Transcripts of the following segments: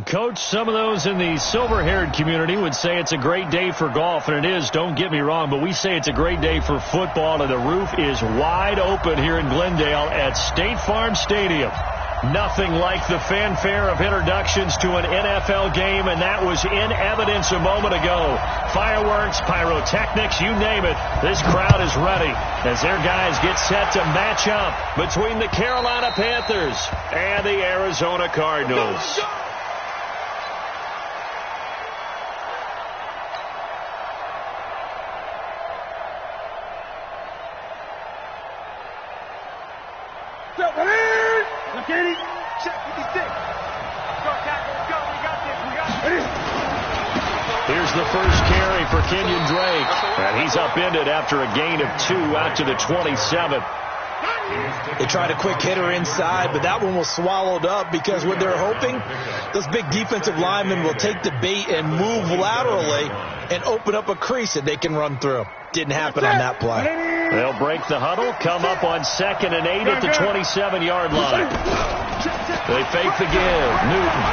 Coach, some of those in the silver-haired community would say it's a great day for golf, and it is, don't get me wrong, but we say it's a great day for football, and the roof is wide open here in Glendale at State Farm Stadium. Nothing like the fanfare of introductions to an NFL game, and that was in evidence a moment ago. Fireworks, pyrotechnics, you name it. This crowd is ready as their guys get set to match up between the Carolina Panthers and the Arizona Cardinals. Here's the first carry for Kenyon Drake, and he's upended after a gain of 2 out to the 27. They tried a quick hitter inside, but that one was swallowed up because what they're hoping, those big defensive linemen will take the bait and move laterally and open up a crease that they can run through. Didn't happen on that play. They'll break the huddle, come up on 2nd and 8 at the 27-yard line. They fake the give. Newton.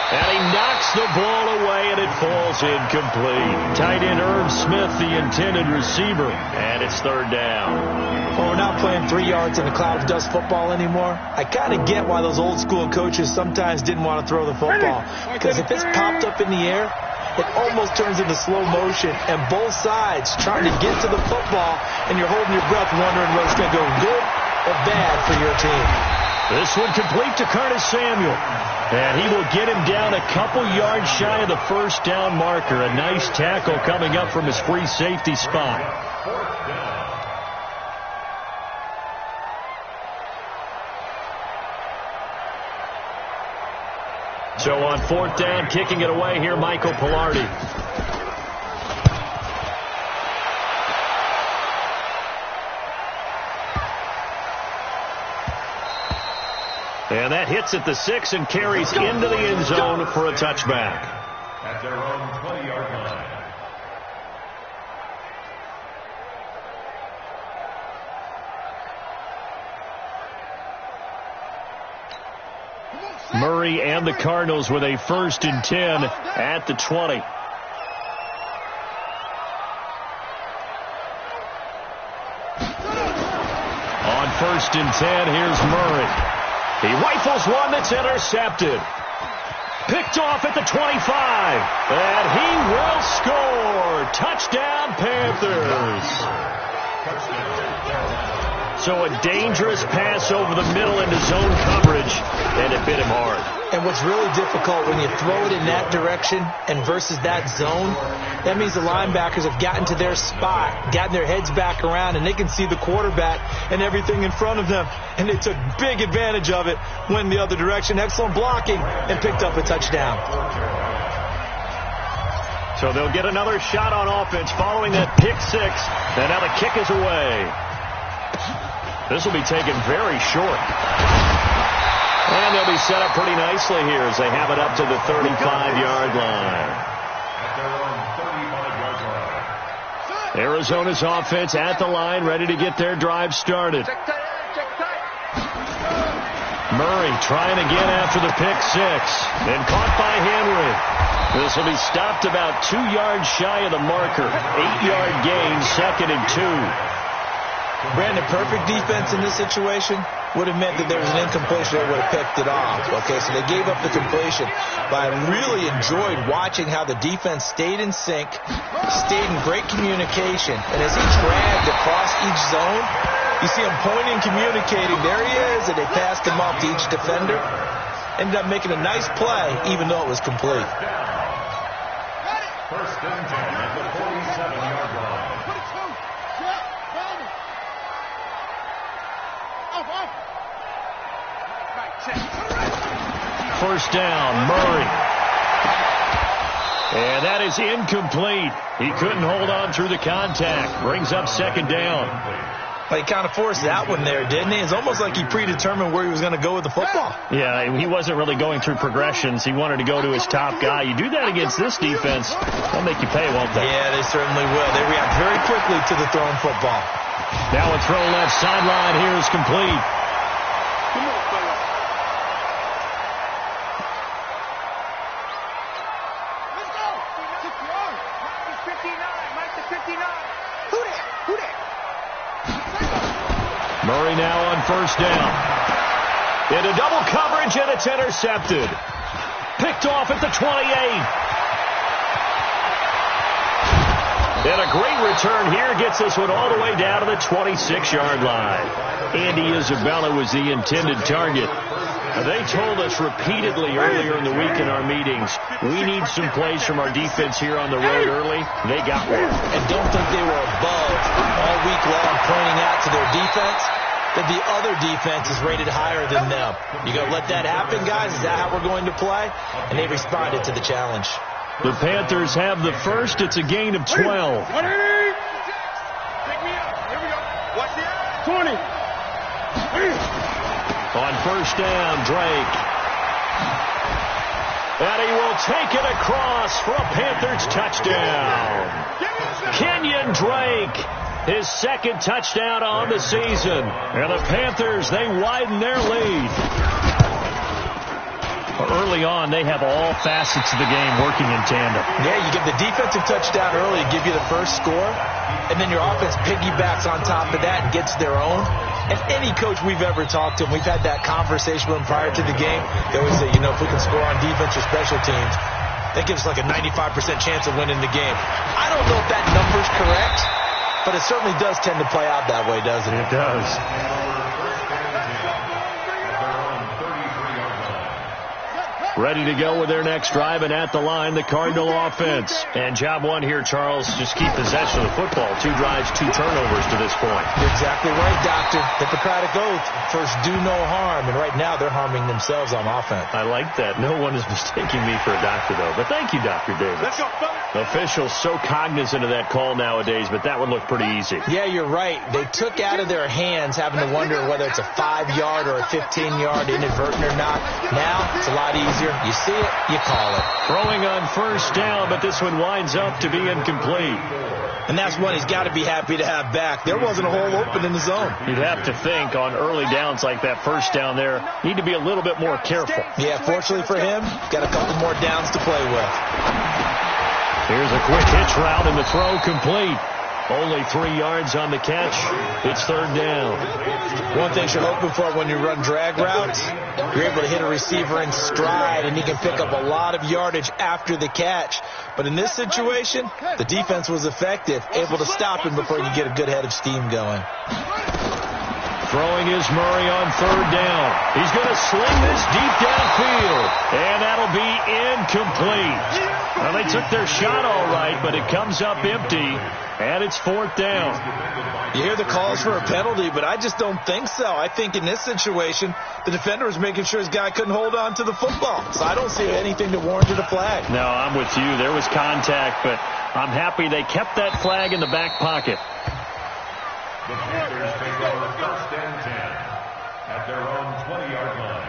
And he knocks the ball away, and it falls incomplete. Tight end Irv Smith, the intended receiver, and it's 3rd down. Well, we're not playing 3 yards in a cloud of dust football anymore. I kind of get why those old school coaches sometimes didn't want to throw the football. Because if it's popped up in the air, it almost turns into slow motion, and both sides trying to get to the football, and you're holding your breath wondering whether it's going to go good or bad for your team. This one complete to Curtis Samuel. And he will get him down a couple yards shy of the 1st down marker. A nice tackle coming up from his free safety spot. So on 4th down, kicking it away here, Michael Pilardi. And that hits at the 6 and carries into the end zone for a touchback. At their own 20-yard line. Murray and the Cardinals with a 1st and 10 at the 20. On 1st and 10, here's Murray. He rifles one that's intercepted. Picked off at the 25. And he will score. Touchdown, Panthers. So a dangerous pass over the middle into zone coverage, and it hit him hard. And what's really difficult when you throw it in that direction and versus that zone, that means the linebackers have gotten to their spot, gotten their heads back around, and they can see the quarterback and everything in front of them. And they took big advantage of it, went the other direction, excellent blocking, and picked up a touchdown. So they'll get another shot on offense following that pick 6, and now the kick is away. This will be taken very short. And they'll be set up pretty nicely here as they have it up to the 35-yard line. Arizona's offense at the line, ready to get their drive started. Murray trying again after the pick 6. And caught by Henry. This will be stopped about 2 yards shy of the marker. 8-yard gain, 2nd and 2. Brandon, perfect defense in this situation would have meant that there was an incompletion that would have picked it off. Okay, so they gave up the completion. But I really enjoyed watching how the defense stayed in sync, stayed in great communication. And as he dragged across each zone, you see him pointing, communicating. There he is, and they passed him off to each defender. Ended up making a nice play, even though it was complete. 1st and 10 at the 47-yard line. First down, Murray. And that is incomplete. He couldn't hold on through the contact. Brings up 2nd down. Well, he kind of forced that one there, didn't he? It's almost like he predetermined where he was going to go with the football. Yeah, he wasn't really going through progressions. He wanted to go to his top guy. You do that against this defense, they'll make you pay, won't they? Yeah, they certainly will. They react very quickly to the thrown football. Now a throw left sideline here is complete. Murray now on first down. Into double coverage, and it's intercepted. Picked off at the 28. And a great return here gets this one all the way down to the 26-yard line. Andy Isabella was the intended target. They told us repeatedly earlier in the week in our meetings, we need some plays from our defense here on the road early. They got one. And don't think they were above all week long pointing out to their defense that the other defense is rated higher than them. You going to let that happen, guys? Is that how we're going to play? And they responded to the challenge. The Panthers have the first. It's a gain of 12. 20. On first down, Drake. And he will take it across for a Panthers touchdown. Kenyon Drake, his second touchdown on the season. And the Panthers, they widen their lead. Early on, they have all facets of the game working in tandem. Yeah, you get the defensive touchdown early to give you the first score, and then your offense piggybacks on top of that and gets their own. And any coach we've ever talked to, and we've had that conversation with them prior to the game, they always say, you know, if we can score on defense or special teams, that gives us like a 95% chance of winning the game. I don't know if that number's correct, but it certainly does tend to play out that way, doesn't it? It does. Ready to go with their next drive, and at the line, the Cardinal offense. And job one here, Charles, just keep possession of the football. 2 drives, 2 turnovers to this point. You're exactly right, Doctor. Hippocratic oath. First, do no harm. And right now, they're harming themselves on offense. I like that. No one is mistaking me for a doctor, though. But thank you, Dr. Davis. Let's go. Officials so cognizant of that call nowadays, but that one looked pretty easy. Yeah, you're right. They took out of their hands having to wonder whether it's a 5-yard or a 15-yard inadvertent or not. Now, it's a lot easier. You see it, you call it. Throwing on first down, but this one winds up to be incomplete. And that's one he's got to be happy to have back. There wasn't a hole open in the zone. You'd have to think on early downs like that first down there, need to be a little bit more careful. Yeah, fortunately for him, got a couple more downs to play with. Here's a quick hitch route, and the throw complete. Only 3 yards on the catch. It's third down. One thing you're hoping for when you run drag routes, you're able to hit a receiver in stride, and he can pick up a lot of yardage after the catch. But in this situation, the defense was effective, able to stop him before you get a good head of steam going. Throwing is Murray on third down. He's going to sling this deep downfield, and that'll be incomplete. Well, they took their shot all right, but it comes up empty, and it's fourth down. You hear the calls for a penalty, but I just don't think so. I think in this situation, the defender was making sure his guy couldn't hold on to the football. So I don't see anything that warranted a flag. No, I'm with you. There was contact, but I'm happy they kept that flag in the back pocket. The Panthers take over first and 10 at their own 20-yard line.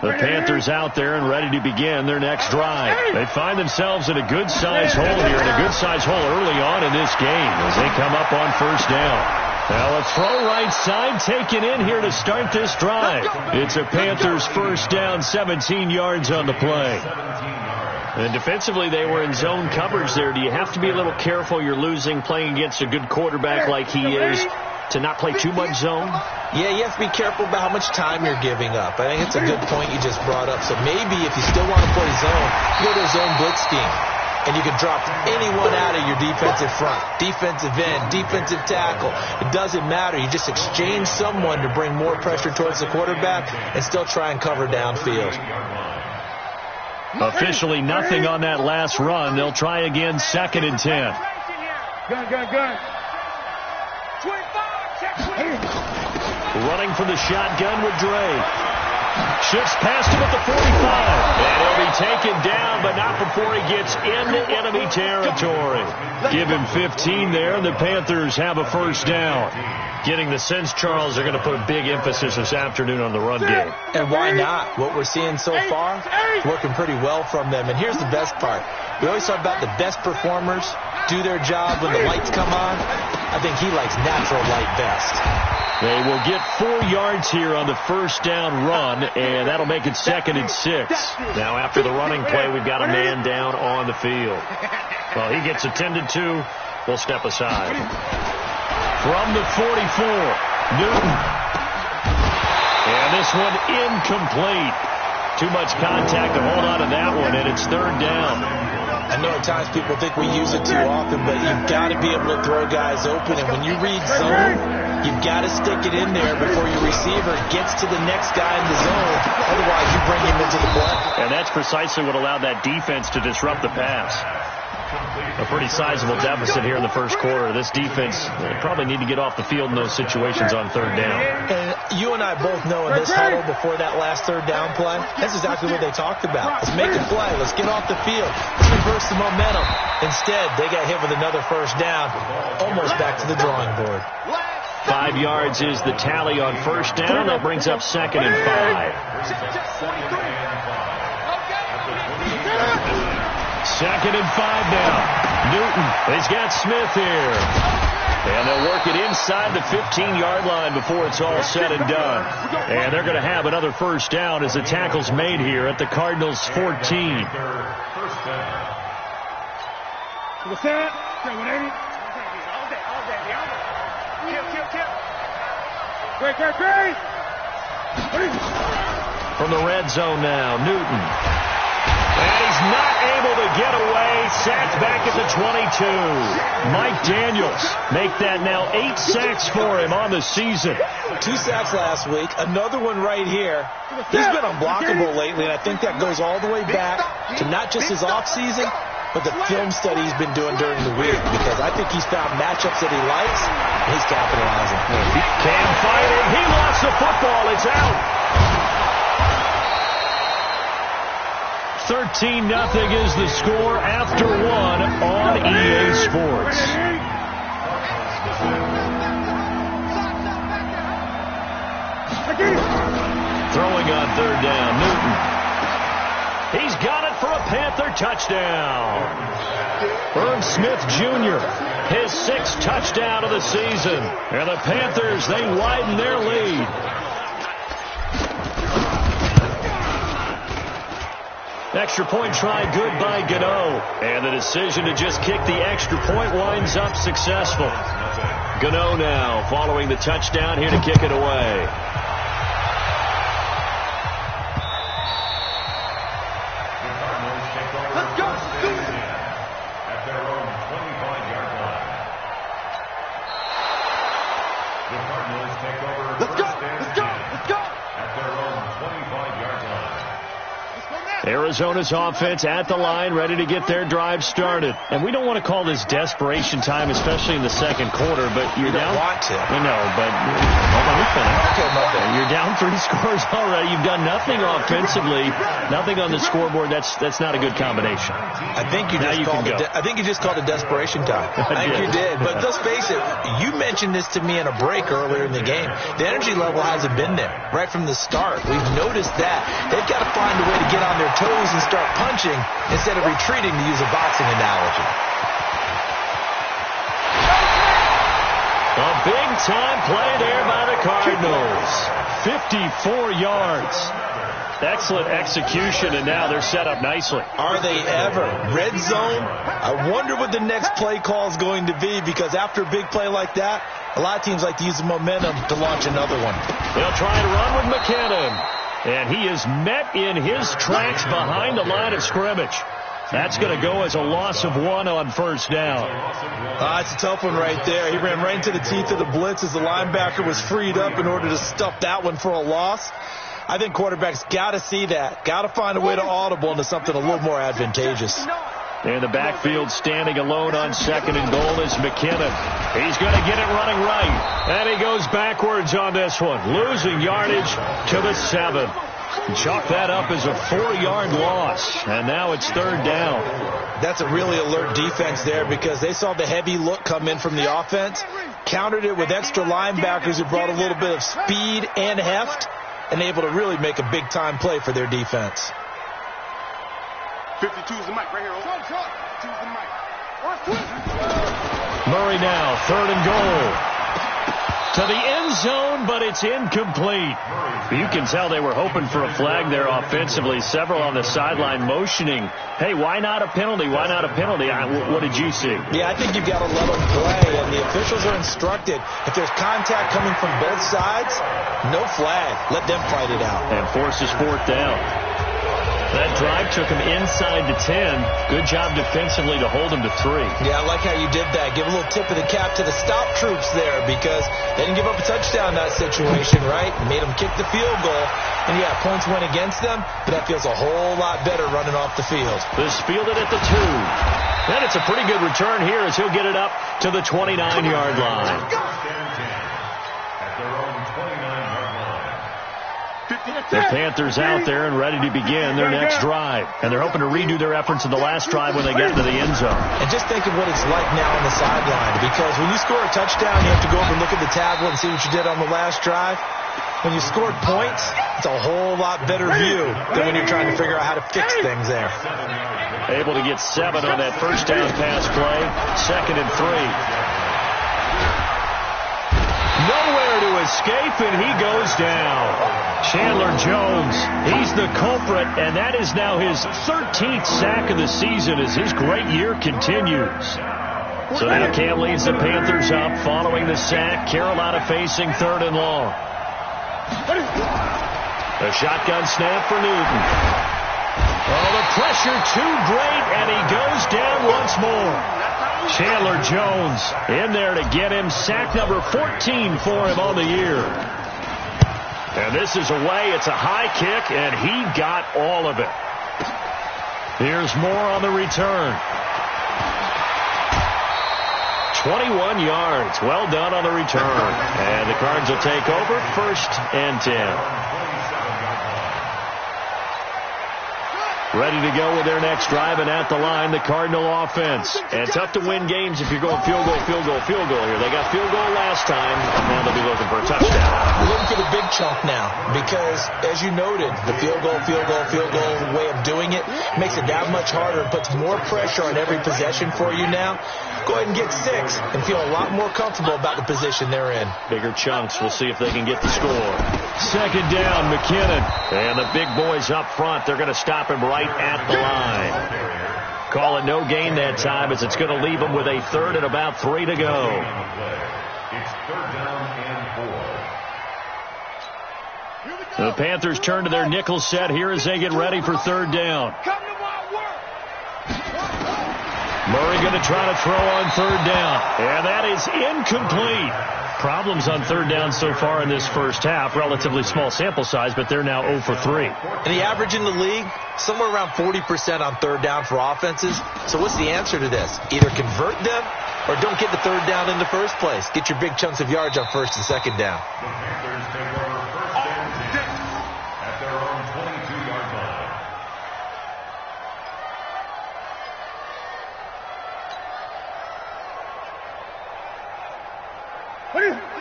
The Panthers out there and ready to begin their next drive. They find themselves in a good-sized hole here, and a good-sized hole early on in this game as they come up on first down. Now a throw right side taken in here to start this drive. It's a Panthers first down, 17 yards on the play. And defensively, they were in zone coverage there. Do you have to be a little careful? You're losing, playing against a good quarterback like he is, to not play too much zone? Yeah, you have to be careful about how much time you're giving up. I think it's a good point you just brought up. So maybe if you still want to play zone, go to a zone blitz scheme. And you can drop anyone out of your defensive front, defensive end, defensive tackle. It doesn't matter. You just exchange someone to bring more pressure towards the quarterback and still try and cover downfield. Officially nothing on that last run. They'll try again, second and 10. Gun. Running from the shotgun with Drake. Shifts past him at the 45. And he'll be taken down, but not before he gets into enemy territory. Give him 15 there, and the Panthers have a first down. Getting the sense, Charles, they're going to put a big emphasis this afternoon on the run game. And why not? What we're seeing so far is working pretty well from them. And here's the best part. We always talk about the best performers do their job when the lights come on. I think he likes natural light best. They will get 4 yards here on the first down run, and that'll make it second and 6. Now, after the running play, we've got a man down on the field. Well, he gets attended to. We'll step aside. From the 44, Newton. And this one incomplete. Too much contact to hold on to that one, and it's third down. I know at times people think we use it too often, but you've got to be able to throw guys open. And when you read zone, you've got to stick it in there before your receiver gets to the next guy in the zone. Otherwise, you bring him into the play. And that's precisely what allowed that defense to disrupt the pass. A pretty sizable deficit here in the first quarter. This defense probably need to get off the field in those situations on third down. And you and I both know in this huddle before that last third down play, that's exactly what they talked about. Let's make a play. Let's get off the field. Let's reverse the momentum. Instead, they got hit with another first down, almost back to the drawing board. 5 yards is the tally on first down. That brings up 2nd and 5. 2nd and 5 now. Newton, he's got Smith here. And they'll work it inside the 15-yard line before it's all said and done. And they're going to have another first down as the tackle's made here at the Cardinals' 14. What's that? From the red zone now, Newton. And he's not able to get away. Sacked back at the 22. Mike Daniels make that now 8 sacks for him on the season. 2 sacks last week. Another one right here. He's been unblockable lately, and I think that goes all the way back to not just his offseason, but the film study he's been doing during the week, because I think he's found matchups that he likes, and he's capitalizing. Cam fighting. He lost the football. It's out. 13-0 is the score after 1 on EA Sports. Throwing on third down, Newton. He's got it for a Panther touchdown. Irv Smith Jr., his 6th touchdown of the season. And the Panthers, they widen their lead. Extra point try good by Gano. And the decision to just kick the extra point winds up successful. Gano now following the touchdown here to kick it away. Let's go. At their own 25-yard line. The Cardinals take over. Let's go. At their own 25-yard line. Arizona's offense at the line, ready to get their drive started. And we don't want to call this desperation time, especially in the second quarter, but you're down. Want to. I know, but let me finish. Okay, you're down 3 scores already. You've done nothing offensively, nothing on the scoreboard. That's not a good combination. I think you just called it desperation time. I think you did. But let's face it, you mentioned this to me in a break earlier in the game. The energy level hasn't been there right from the start. We've noticed that. They've got to find a way to get on their toes and start punching instead of retreating, to use a boxing analogy. A big-time play there by the Cardinals. 54 yards. Excellent execution, and now they're set up nicely. Are they ever? Red zone? I wonder what the next play call is going to be, because after a big play like that, a lot of teams like to use the momentum to launch another one. They'll try to run with McKinnon. And he is met in his tracks behind the line of scrimmage. That's going to go as a loss of 1 on first down. It's a tough one right there. He ran right into the teeth of the blitz as the linebacker was freed up in order to stuff that one for a loss. I think quarterbacks got to see that. Got to find a way to audible into something a little more advantageous. In the backfield, standing alone on 2nd and goal is McKinnon. He's going to get it running right. And he goes backwards on this one, losing yardage to the 7. Chalk that up as a 4-yard loss. And now it's third down. That's a really alert defense there, because they saw the heavy look come in from the offense, countered it with extra linebackers who brought a little bit of speed and heft, and able to really make a big-time play for their defense. 52 is the mic right here. 52 is the mic. Murray now, 3rd and goal. to the end zone, but it's incomplete. You can tell they were hoping for a flag there offensively. Several on the sideline motioning, hey, why not a penalty? Why not a penalty? What did you see? Yeah, I think you've got to let them play, and the officials are instructed, if there's contact coming from both sides, no flag. Let them fight it out. And forces fourth down. That drive took him inside to 10. Good job defensively to hold him to 3. Yeah, I like how you did that. Give a little tip of the cap to the stop troops there because they didn't give up a touchdown in that situation, right? Made them kick the field goal. And, yeah, points went against them, but that feels a whole lot better running off the field. This fielded at the 2. And it's a pretty good return here as he'll get it up to the 29-yard line. At their own 29-yard line. The Panthers out there and ready to begin their next drive. And they're hoping to redo their efforts in the last drive when they get into the end zone. And just think of what it's like now on the sideline, because when you score a touchdown, you have to go over and look at the tablet and see what you did on the last drive. When you scored points, it's a whole lot better view than when you're trying to figure out how to fix things there. Able to get 7 on that first down pass play. 2nd and 3. Nowhere to escape, and he goes down. Chandler Jones, he's the culprit, and that is now his 13th sack of the season as his great year continues. So now Cam leads the Panthers up following the sack. Carolina facing 3rd and long. A shotgun snap for Newton. Oh, the pressure too great, and he goes down once more. Chandler Jones in there to get him sack number 14 for him on the year. And this is away. It's a high kick, and he got all of it. Here's more on the return. 21 yards. Well done on the return. And the Cards will take over 1st and 10. Ready to go with their next drive, and at the line, the Cardinal offense. And tough to win games if you're going field goal here. They got field goal last time, and now they'll be looking for a touchdown. We're looking for the big chunk now because, as you noted, the field goal way of doing it makes it that much harder and puts more pressure on every possession for you now. Go ahead and get 6 and feel a lot more comfortable about the position they're in. Bigger chunks. We'll see if they can get the score. 2nd down, McKinnon. And the big boys up front, they're going to stop him right at the line. Call it no gain that time as it's going to leave them with a 3rd and about 3 to go. It's 3rd down and 4. The Panthers turn to their nickel set here as they get ready for 3rd down. Murray going to try to throw on 3rd down. And that is incomplete. Problems on 3rd down so far in this first half. Relatively small sample size, but they're now 0 for 3. And the average in the league, somewhere around 40% on 3rd down for offenses. So what's the answer to this? Either convert them or don't get the 3rd down in the first place. Get your big chunks of yards on 1st and 2nd down. The Panthers take over 1st and 10 at their own 22-yard line.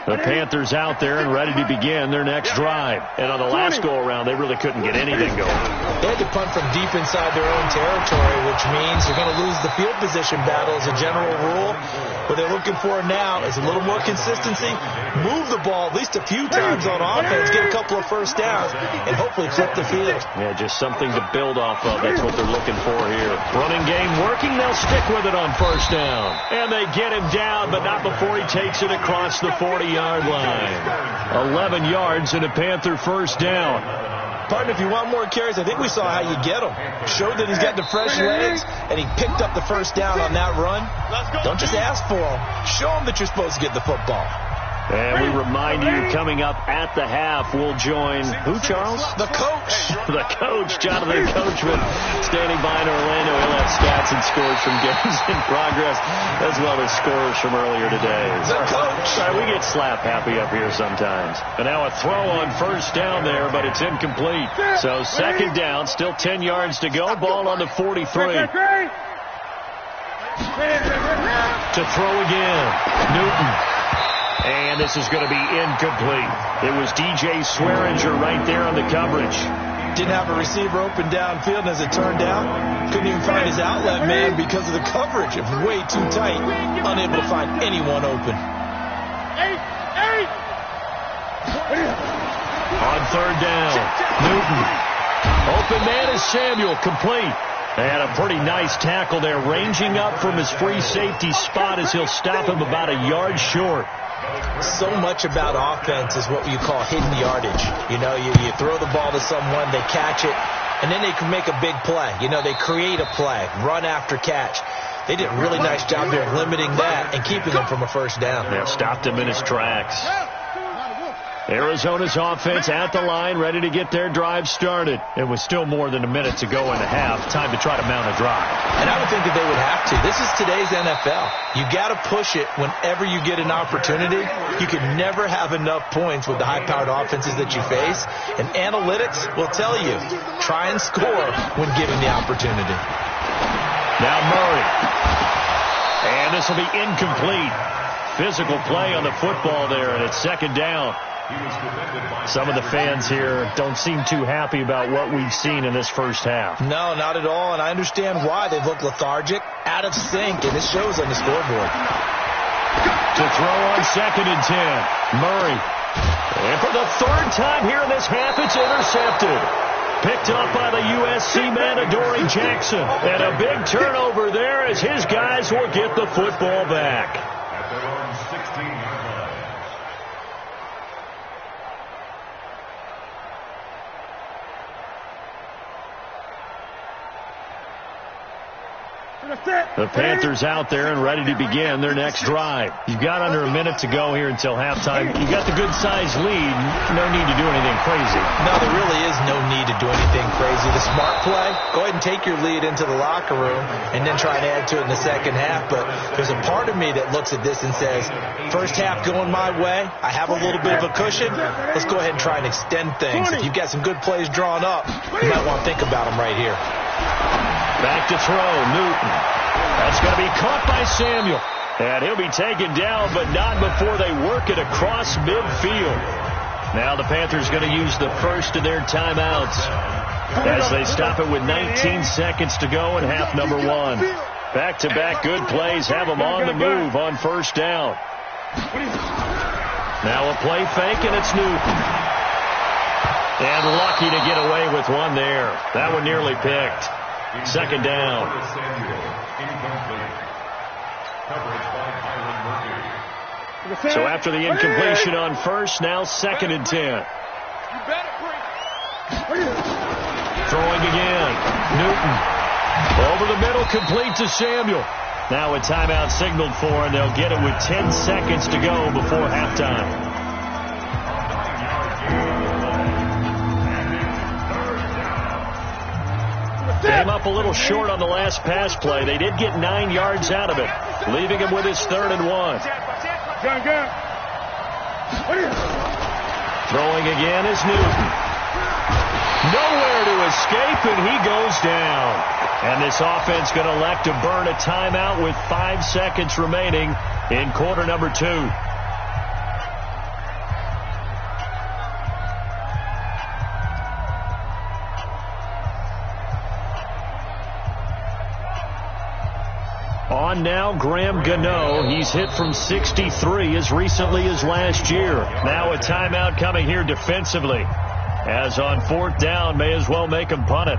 The Panthers out there and ready to begin their next drive. And on the last go-around, they really couldn't get anything going. They had to punt from deep inside their own territory, which means they're going to lose the field position battle as a general rule. What they're looking for now is a little more consistency, move the ball at least a few times on offense, get a couple of first downs, and hopefully flip the field. Yeah, just something to build off of. That's what they're looking for here. Running game working. They'll stick with it on 1st down. And they get him down, but not before he takes it across the 40-yard line. 11 yards and a Panther 1st down. Partner, if you want more carries, I think we saw how you get him. Showed that he's got the fresh legs, and he picked up the 1st down on that run. Don't just ask for him. Show him that you're supposed to get the football. And we remind you, coming up at the half, we'll join who, Charles? The coach. The coach, Jonathan Coachman, standing by in Orlando. He'll have stats and scores from games in progress, as well as scores from earlier today. The coach. Sorry, we get slap happy up here sometimes. And now a throw on 1st down there, but it's incomplete. So 2nd down, still 10 yards to go. Ball on the 43. To throw again. Newton. And this is going to be incomplete. It was DJ Swearinger right there on the coverage. Didn't have a receiver open downfield, and as it turned out, couldn't even find his outlet man because of the coverage. It was way too tight. Unable to find anyone open. On third down, Newton. Open man is Samuel, complete. And a pretty nice tackle there, ranging up from his free safety spot as he'll stop him about a yard short. So much about offense is what you call hidden yardage. You know, you throw the ball to someone, they catch it, and then they can make a big play. You know, they create a play, run after catch. They did a really nice job there limiting that and keeping him from a first down. Yeah, stopped him in his tracks. Arizona's offense at the line, ready to get their drive started. It was still more than a minute to go in the half. Time to try to mount a drive. And I would think that they would have to. This is today's NFL. You got to push it whenever you get an opportunity. You can never have enough points with the high-powered offenses that you face. And analytics will tell you, try and score when given the opportunity. Now Murray. And this will be incomplete. Physical play on the football there, and it's second down. Some of the fans here don't seem too happy about what we've seen in this first half. No, not at all, and I understand why. They look lethargic, out of sync, and it shows on the scoreboard. To throw on 2nd and 10, Murray. And for the third time here in this half, it's intercepted. Picked up by the USC man, Adoree Jackson. And a big turnover there as his guys will get the football back. At their own 16-yard line. The Panthers out there and ready to begin their next drive. You've got under a minute to go here until halftime. You've got the good-sized lead. No need to do anything crazy. No, there really is no need to do anything crazy. The smart play, go ahead and take your lead into the locker room and then try and add to it in the second half. But there's a part of me that looks at this and says, first half going my way, I have a little bit of a cushion. Let's go ahead and try and extend things. If you've got some good plays drawn up, you might want to think about them right here. Back to throw, Newton. That's going to be caught by Samuel. And he'll be taken down, but not before they work it across midfield. Now the Panthers going to use the first of their timeouts as they stop it with 19 seconds to go in half number one. Back-to-back good plays have them on the move on first down. Now a play fake, and it's Newton. And lucky to get away with one there. That one nearly picked. Second down. So after the incompletion on first, now 2nd and 10. Throwing again. Newton. Over the middle, complete to Samuel. Now a timeout signaled for, and they'll get it with 10 seconds to go before halftime. Came up a little short on the last pass play. They did get 9 yards out of it, leaving him with his 3rd and 1. Throwing again is Newton. Nowhere to escape, and he goes down. And this offense going to elect to burn a timeout with 5 seconds remaining in quarter number 2. On now, Graham Gano. He's hit from 63 as recently as last year. Now a timeout coming here defensively. As on 4th down, may as well make him punt it.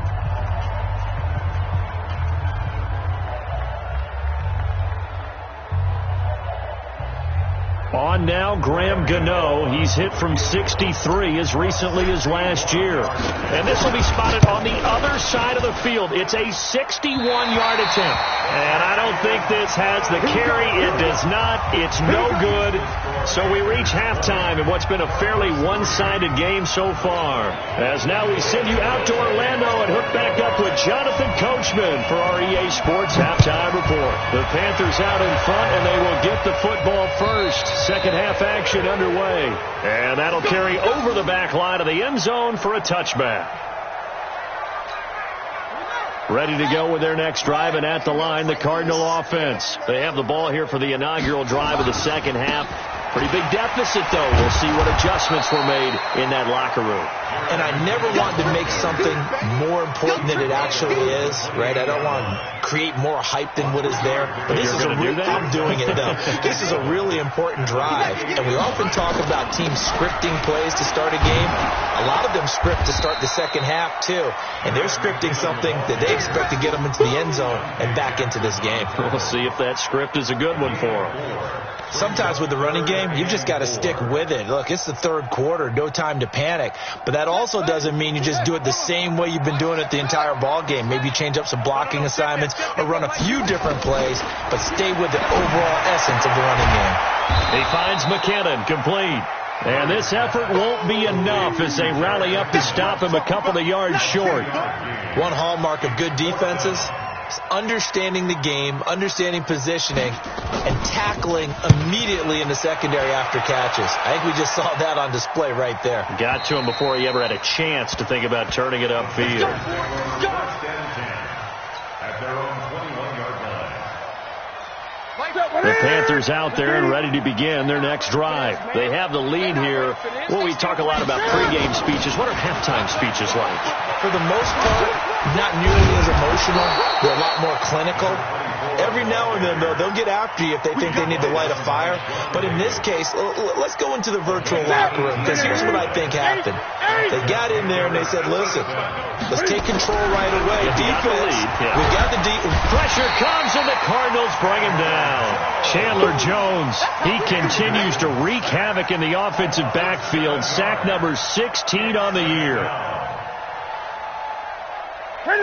On now, Graham Gano. He's hit from 63 as recently as last year. And this will be spotted on the other side of the field. It's a 61-yard attempt. And I don't think this has the carry. It does not. It's no good. So we reach halftime in what's been a fairly one-sided game so far. As now we send you out to Orlando and hook back up with Jonathan Coachman for our EA Sports Halftime Report. The Panthers out in front, and they will get the football first. Second half action underway. And that'll carry over the back line of the end zone for a touchback. Ready to go with their next drive, and at the line, the Cardinal offense. They have the ball here for the inaugural drive of the second half. Pretty big deficit, though. We'll see what adjustments were made in that locker room. And I never want to make something more important than it actually is, right? I don't want to create more hype than what is there. But this is I'm doing it, though. This is a really important drive. And we often talk about teams scripting plays to start a game. A lot of them script to start the second half, too. And they're scripting something that they expect to get them into the end zone and back into this game. We'll see if that script is a good one for them. Sometimes with the running game, you've just got to stick with it. Look, it's the third quarter, no time to panic. But that also doesn't mean you just do it the same way you've been doing it the entire ball game. Maybe change up some blocking assignments or run a few different plays, but stay with the overall essence of the running game. He finds McKinnon, complete. And this effort won't be enough as they rally up to stop him a couple of yards short. One hallmark of good defenses is understanding the game, understanding positioning, and tackling immediately in the secondary after catches. I think we just saw that on display right there. Got to him before he ever had a chance to think about turning it upfield. At their own 21-yard line. The Panthers out there and ready to begin their next drive. They have the lead here. Well, we talk a lot about pregame speeches. What are halftime speeches like? For the most part, not nearly as emotional. They're a lot more clinical. Every now and then, though, they'll get after you if they think they need to light a fire. But in this case, let's go into the virtual locker room, because here's what I think happened. They got in there and they said, listen, let's take control right away. Defense, we got the pressure comes and the Cardinals bring him down. Chandler Jones, he continues to wreak havoc in the offensive backfield. Sack number 16 on the year.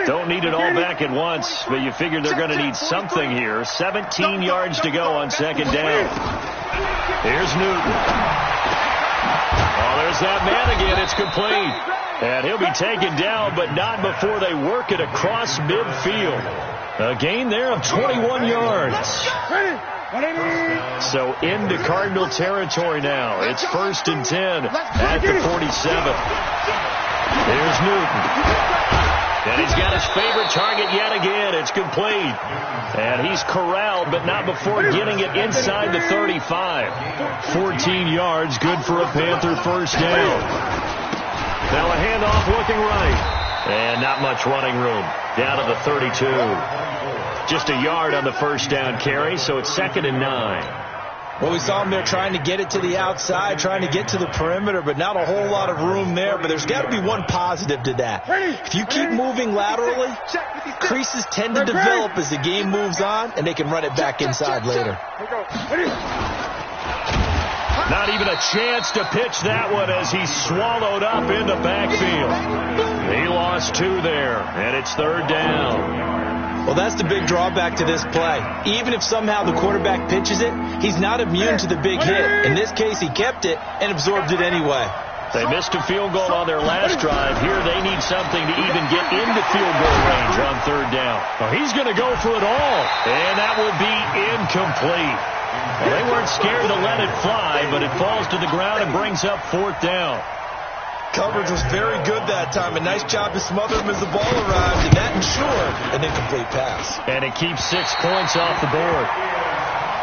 Don't need it all back at once, but you figure they're going to need something here. 17 yards to go on second down. Here's Newton. Oh, there's that man again. It's complete. And he'll be taken down, but not before they work it across midfield. A gain there of 21 yards. So into Cardinal territory now. It's 1st and 10 at the 47. There's Newton. And he's got his favorite target yet again. It's complete. And he's corralled, but not before getting it inside the 35. 14 yards, good for a Panther first down. Now a handoff looking right. And not much running room. Down to the 32. Just a yard on the first down carry, so it's 2nd and 9. Well, we saw him there trying to get it to the outside, trying to get to the perimeter, but not a whole lot of room there. But there's got to be one positive to that. If you keep moving laterally, creases tend to develop as the game moves on, and they can run it back inside later. Not even a chance to pitch that one as he's swallowed up in the backfield. He lost 2 there, and it's 3rd down. Well, that's the big drawback to this play. Even if somehow the quarterback pitches it, he's not immune to the big hit. In this case, he kept it and absorbed it anyway. They missed a field goal on their last drive. Here they need something to even get into field goal range on 3rd down. Well, he's going to go for it all, and that will be incomplete. Well, they weren't scared to let it fly, but it falls to the ground and brings up 4th down. Coverage was very good that time. A nice job to smother him as the ball arrived, and that ensured an incomplete pass. And it keeps 6 points off the board.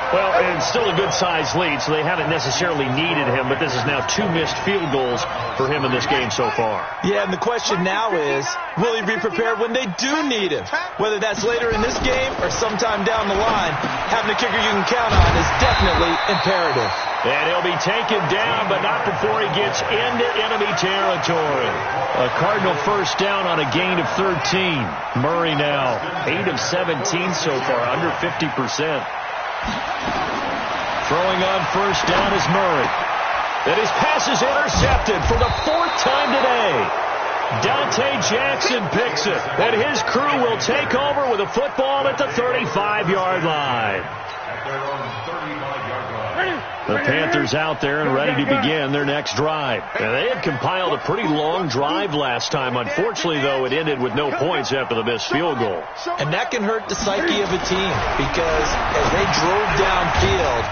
Well, it's still a good-sized lead, so they haven't necessarily needed him, but this is now 2 missed field goals for him in this game so far. Yeah, and the question now is, will he be prepared when they do need him? Whether that's later in this game or sometime down the line, having a kicker you can count on is definitely imperative. And he'll be taken down, but not before he gets into enemy territory. A Cardinal first down on a gain of 13. Murray now, 8 of 17 so far, under 50%. Throwing on first down is Murray. And his pass is intercepted for the 4th time today. Dante Jackson picks it, and his crew will take over with a football at the 35-yard line. At their own 35-yard line. The Panthers out there and ready to begin their next drive. And they had compiled a pretty long drive last time. Unfortunately, though, it ended with no points after the missed field goal. And that can hurt the psyche of a team because as they drove downfield,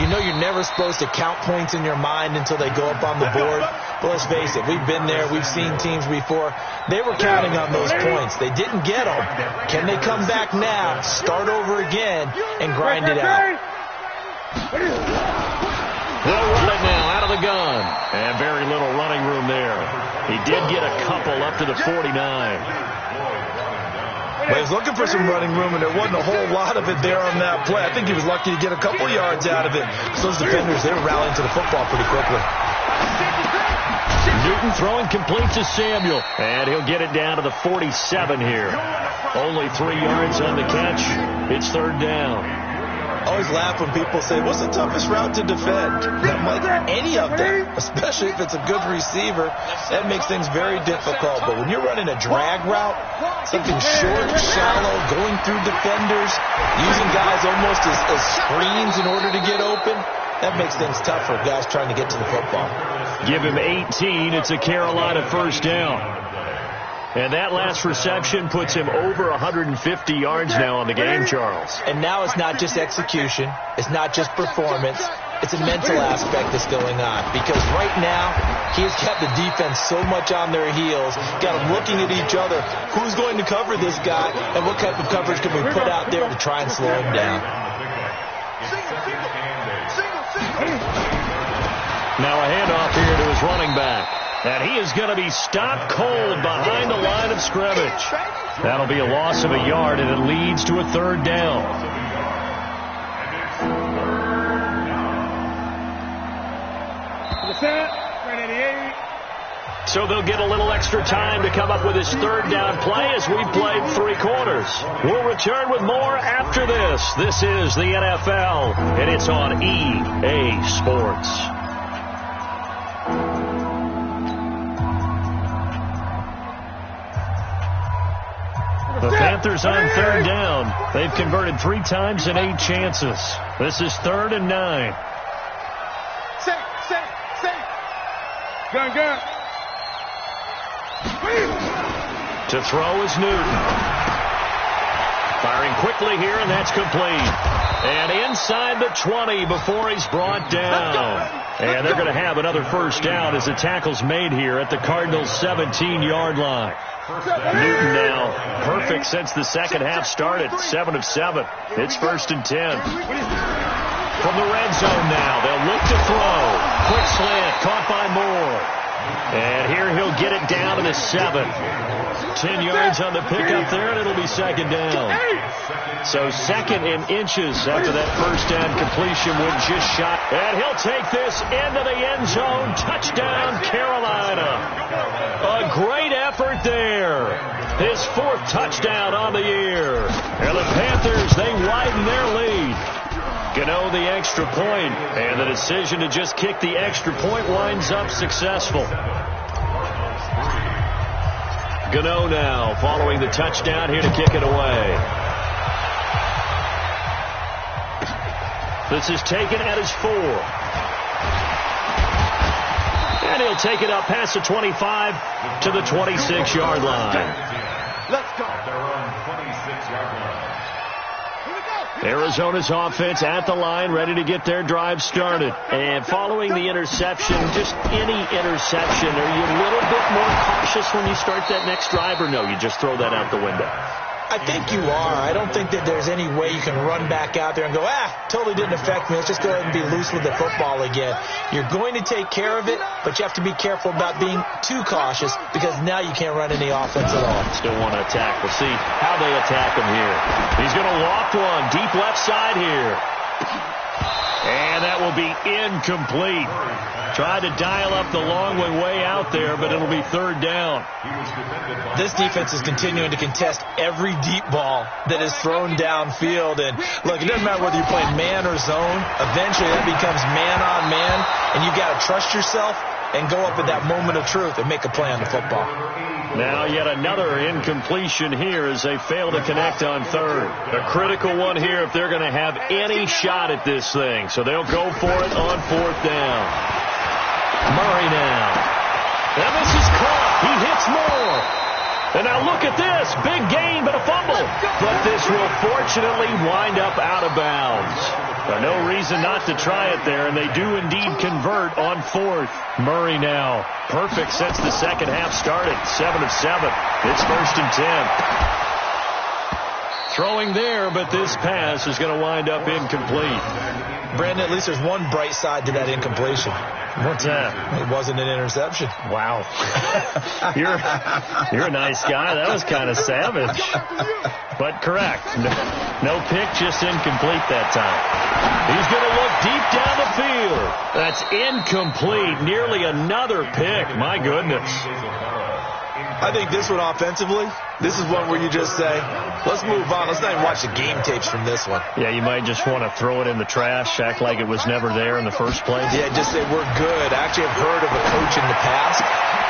you know you're never supposed to count points in your mind until they go up on the board. But let's face it, we've been there. We've seen teams before. They were counting on those points. They didn't get them. Can they come back now, start over again, and grind it out? They'll run it now out of the gun. And very little running room there. He did get a couple up to the 49. But he's looking for some running room, and there wasn't a whole lot of it there on that play. I think he was lucky to get a couple yards out of it. So those defenders, they were rallying to the football pretty quickly. Newton throwing complete to Samuel. And he'll get it down to the 47 here. Only 3 yards on the catch. It's third down. I always laugh when people say, what's the toughest route to defend? I'm like, any of them, especially if it's a good receiver. That makes things very difficult. But when you're running a drag route, something short, shallow, going through defenders, using guys almost as screens in order to get open, that makes things tough for guys trying to get to the football. Give him 18. It's a Carolina first down. And that last reception puts him over 150 yards now on the game, Charles. And now it's not just execution. It's not just performance. It's a mental aspect that's going on. Because right now, he has kept the defense so much on their heels, got them looking at each other. Who's going to cover this guy? And what type of coverage can we put out there to try and slow him down? Now a handoff here to his running back. And he is going to be stopped cold behind the line of scrimmage. That'll be a loss of a yard, and it leads to a third down. So they'll get a little extra time to come up with his third down play as we've played 3 quarters. We'll return with more after this. This is the NFL, and it's on EA Sports. The Panthers on third down. They've converted 3 times in 8 chances. This is 3rd and 9. Gun. To throw is Newton. Firing quickly here, and that's complete. And inside the 20 before he's brought down. And they're going to have another first down as the tackle's made here at the Cardinals' 17-yard line. Newton now perfect since the second half started. 7 of 7. It's 1st and 10. From the red zone now, they'll look to throw. Quick slant, caught by Moore. And here he'll get it down to the 7. 10 yards on the pickup there, and it'll be 2nd down. So 2nd in inches after that first down completion with just shot. And he'll take this into the end zone. Touchdown, Carolina. A great effort there. His 4th touchdown on the year. And the Panthers, they widen their lead. Gano the extra point, and the decision to just kick the extra point winds up successful. Gano now following the touchdown here to kick it away. This is taken at his 4. And he'll take it up past the 25 to the 26-yard line. Let's go. At their own 26-yard line. Arizona's offense at the line, ready to get their drive started. And following the interception, just any interception, are you a little bit more cautious when you start that next drive, or no, you just throw that out the window? I think you are. I don't think that there's any way you can run back out there and go, totally didn't affect me. Let's just go ahead and be loose with the football again. You're going to take care of it, but you have to be careful about being too cautious because now you can't run any offense at all. Still want to attack. We'll see how they attack him here. He's going to loft one deep left side here. And that will be incomplete. Tried to dial up the long way out there, but it'll be 3rd down. This defense is continuing to contest every deep ball that is thrown downfield. And look, it doesn't matter whether you're playing man or zone. Eventually that becomes man on man, and you've got to trust yourself and go up at that moment of truth and make a play on the football. Now yet another incompletion here as they fail to connect on 3rd. A critical one here if they're going to have any shot at this thing. So they'll go for it on 4th down. Murray now. And this is caught. He hits Moore. And now look at this. Big gain, but a fumble. But this will fortunately wind up out of bounds. No reason not to try it there, and they do indeed convert on 4th. Murray now. Perfect since the second half started. 7 of 7. It's 1st and 10. Throwing there, but this pass is going to wind up incomplete. Brandon, at least there's one bright side to that incompletion. What's that? It wasn't an interception. Wow. You're a nice guy. That was kind of savage. But correct. No pick, just incomplete that time. He's going to look deep down the field. That's incomplete. Nearly another pick. My goodness. I think this one offensively, this is one where you just say, let's move on. Let's not even watch the game tapes from this one. Yeah, you might just want to throw it in the trash, act like it was never there in the first place. Yeah, just say we're good. I actually have heard of a coach in the past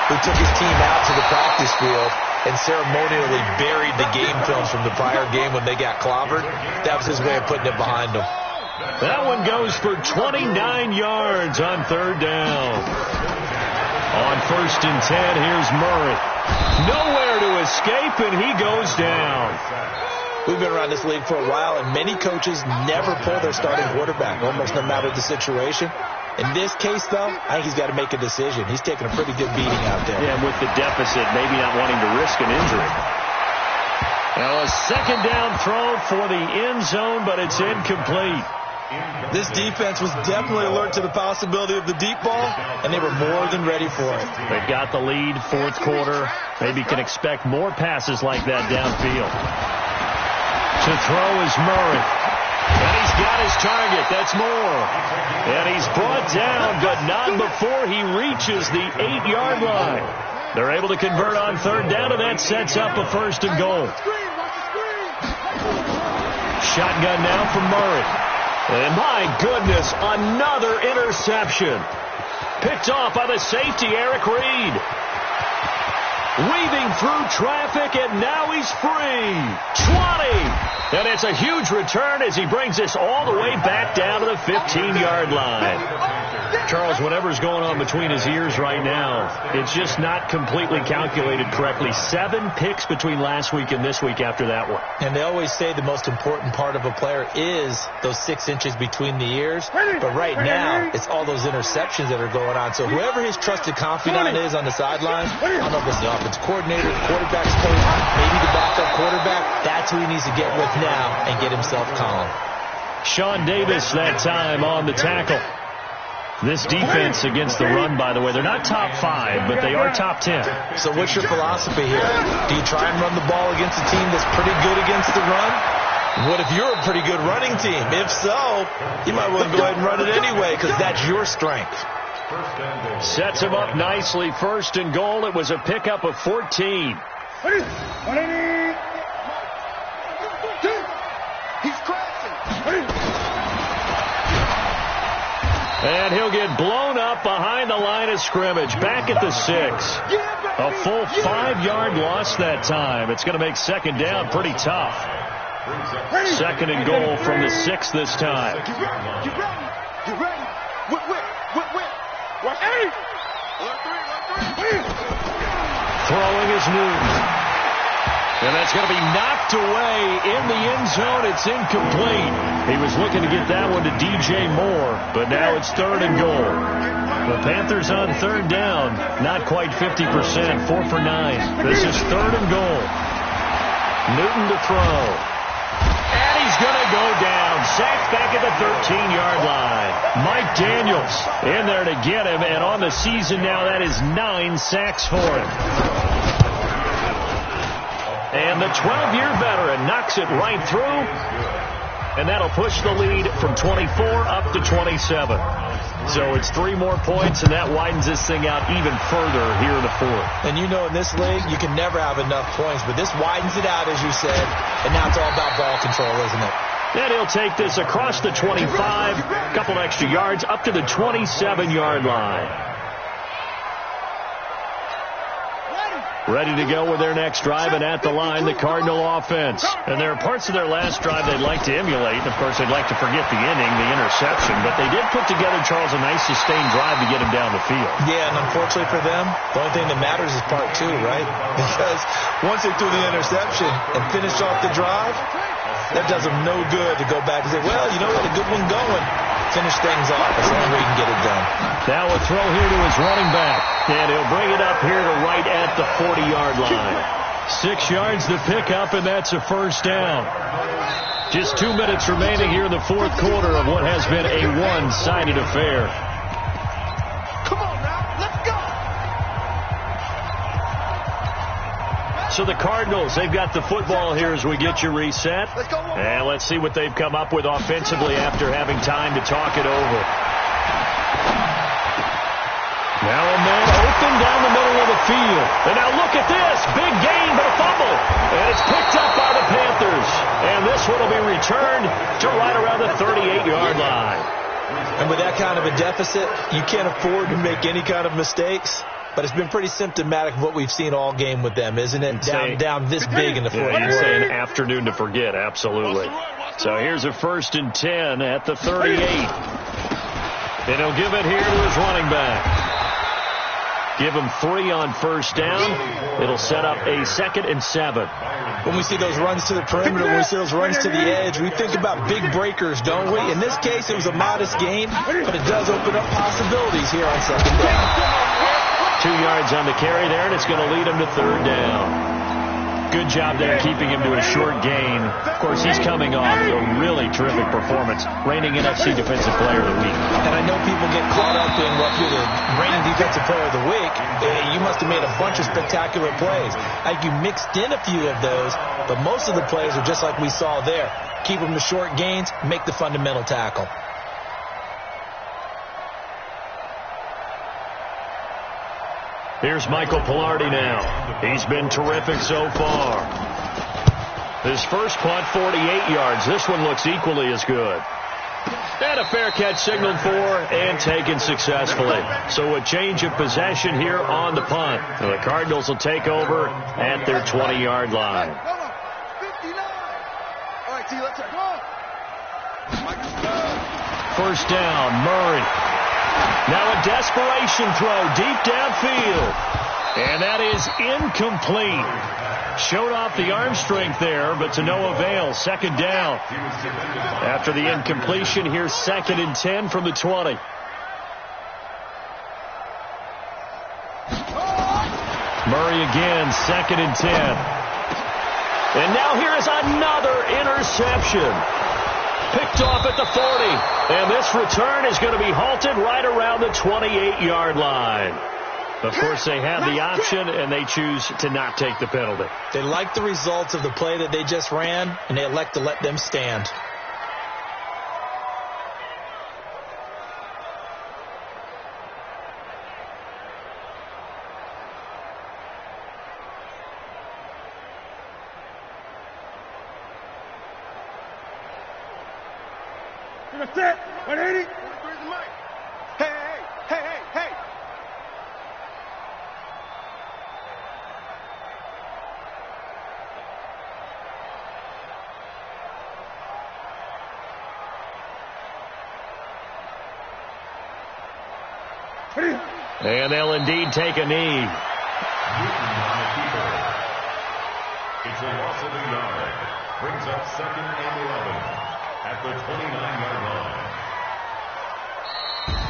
who took his team out to the practice field and ceremonially buried the game films from the prior game when they got clobbered. That was his way of putting it behind them. That one goes for 29 yards on third down. On 1st and 10, here's Murray. Nowhere to escape, and he goes down. We've been around this league for a while, and many coaches never pull their starting quarterback, almost no matter the situation. In this case, though, I think he's got to make a decision. He's taking a pretty good beating out there. Yeah, with the deficit, maybe not wanting to risk an injury. Now a second down throw for the end zone, but it's incomplete. This defense was definitely alert to the possibility of the deep ball, and they were more than ready for it. They've got the lead, fourth quarter. Maybe can expect more passes like that downfield. To throw is Murray. And he's got his target. That's Moore. And he's brought down, but not before he reaches the 8-yard line. They're able to convert on third down, and that sets up a 1st and goal. Shotgun now from Murray. And my goodness, another interception. Picked off by the safety, Eric Reed. Weaving through traffic, and now he's free. 20. And it's a huge return as he brings us all the way back down to the 15-yard line. Charles, whatever's going on between his ears right now, it's just not completely calculated correctly. 7 picks between last week and this week after that one. And they always say the most important part of a player is those 6 inches between the ears. But right now, it's all those interceptions that are going on. So whoever his trusted confidant is on the sideline, I don't know if it's the offense coordinator, the quarterback's coach, maybe the backup quarterback, that's who he needs to get with now and get himself calm. Sean Davis that time on the tackle. This defense against the run, by the way, they're not top 5, but they are top 10. So what's your philosophy here? Do you try and run the ball against a team that's pretty good against the run? What if you're a pretty good running team? If so, you might want to go ahead and run it anyway because that's your strength. Sets him up nicely. 1st and goal. It was a pickup of 14. He's crashing. And he'll get blown up behind the line of scrimmage. Back at the 6. A full 5-yard loss that time. It's going to make second down pretty tough. 2nd and goal from the 6 this time. Get ready. Get ready. Whip. Throwing is Newton. And that's going to be knocked away in the end zone. It's incomplete. He was looking to get that one to DJ Moore, but now it's 3rd and goal. The Panthers on third down, not quite 50%, 4 for 9. This is 3rd and goal. Newton to throw. And he's going to go down. Sacked back at the 13-yard line. Mike Daniels in there to get him, and on the season now, that is 9 sacks for him. And the 12-year veteran knocks it right through. And that'll push the lead from 24 up to 27. So it's 3 more points, and that widens this thing out even further here in the 4th. And you know in this league, you can never have enough points. But this widens it out, as you said. And now it's all about ball control, isn't it? Then he'll take this across the 25, a couple extra yards, up to the 27-yard line. Ready to go with their next drive, and at the line, the Cardinal offense. And there are parts of their last drive they'd like to emulate. And, of course, they'd like to forget the inning, the interception. But they did put together, Charles, a nice sustained drive to get him down the field. Yeah, and unfortunately for them, the only thing that matters is part 2, right? Because once they threw the interception and finished off the drive, that does them no good to go back and say, well, you know what, a good one going. Finish things off. That's the only way you can get it done. Now a throw here to his running back. And he'll bring it up here to right at the 40-yard line. 6 yards to pick up, and that's a first down. Just 2 minutes remaining here in the fourth quarter of what has been a one-sided affair. Come on now, let's go. So the Cardinals, they've got the football here as we get you reset. And let's see what they've come up with offensively after having time to talk it over. Now a man open down the middle of the field. And now look at this. Big gain, but a fumble. And it's picked up by the Panthers. And this one will be returned to right around the 38-yard line. And with that kind of a deficit, you can't afford to make any kind of mistakes. But it's been pretty symptomatic of what we've seen all game with them, isn't it? Down this big in the fourth quarter. You'd say an afternoon to forget, absolutely. So here's a 1st and 10 at the 38. And he'll give it here to his running back. Give him 3 on first down. It'll set up a 2nd and 7. When we see those runs to the perimeter, when we see those runs to the edge, we think about big breakers, don't we? In this case, it was a modest gain, but it does open up possibilities here on 2nd down. 2 yards on the carry there, and it's going to lead him to 3rd down. Good job there keeping him to a short gain. Of course, he's coming off a really terrific performance, reigning NFC Defensive Player of the Week. And I know people get caught up in what you're the reigning Defensive Player of the Week. You must have made a bunch of spectacular plays. I think you mixed in a few of those, but most of the plays are just like we saw there. Keep them to short gains, make the fundamental tackle. Here's Michael Pilardi now. He's been terrific so far. His first punt, 48 yards. This one looks equally as good. And a fair catch signaled for and taken successfully. So a change of possession here on the punt. So the Cardinals will take over at their 20-yard line. First down, Murray. Now a desperation throw deep downfield. And that is incomplete. Showed off the arm strength there, but to no avail. 2nd down. After the incompletion, here's 2nd and 10 from the 20. Murray again, 2nd and 10. And now here is another interception. Picked off at the 40. And this return is going to be halted right around the 28-yard line. Of course, they have the option, and they choose to not take the penalty. They like the results of the play that they just ran, and they elect to let them stand. Set. 180. Hey, hey, hey, hey, hey. And they'll indeed take a knee. It's a loss of a yard. Brings up 2nd and 11 at the 29-yard line.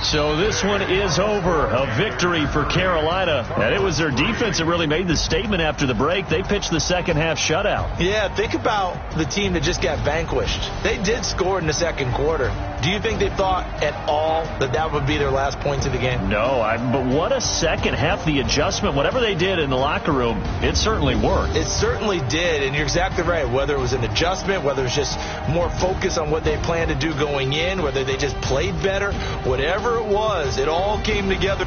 So this one is over. A victory for Carolina. And it was their defense that really made the statement after the break. They pitched the second half shutout. Yeah, think about the team that just got vanquished. They did score in the second quarter. Do you think they thought at all that that would be their last points of the game? No, but what a second half. The adjustment, whatever they did in the locker room, it certainly worked. It certainly did, and you're exactly right. Whether it was an adjustment, whether it was just more focus on what they planned to do going in, whether they just played better, whatever it was, it all came together